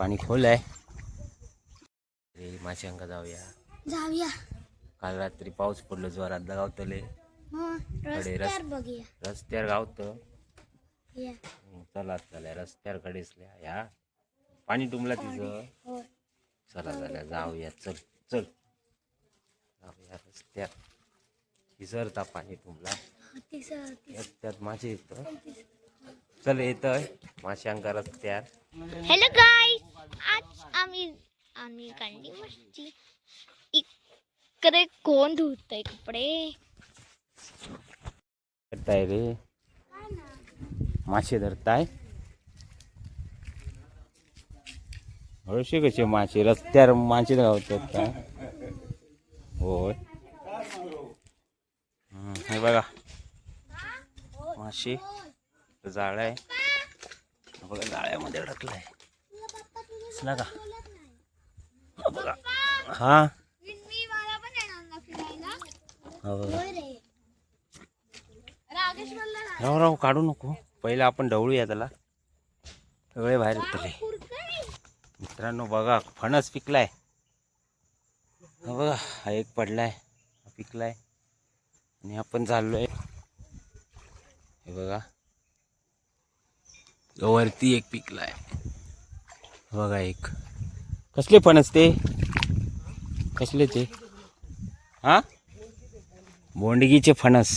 पाणी खोल आहे. माशांका जाऊया. काल रात्री पाऊस पडलो जोरात गावतले रस्त्यावर गावत. चला रस्त्यावर कडेसल्या ह्या पाणी तुंबला तिचं. चला झाल्या जाऊया. चल चल जाऊया रस्त्यात. विसरता पाणी तुंबला रस्त्यात मासे येत. चल येतय माशांका रस्त्यात. हॅलो गाईस, आज आम्ही कांडी मच्छी. इकडे कोण धुतय कपडे? करताय रे मासे धरताय. हळूशे कसे मासे रस्त्यावर मासे गावतात का? होय हे बघा मासे जाळ्या आहे बघा. जाळ्यामध्ये अडकलाय दिसला का? बघा हा राव काढू नको. पहिला आपण ढवळूया त्याला. सगळे बाहेर येतले मित्रांनो. बघा फणस पिकलाय. बघा हा एक पडलाय पिकलाय आणि आपण चाललोय. हे बघा वरती एक पिकलाय. बघा एक. कसले फणस ते? कसले ते? हा बोंडगीचे फणस.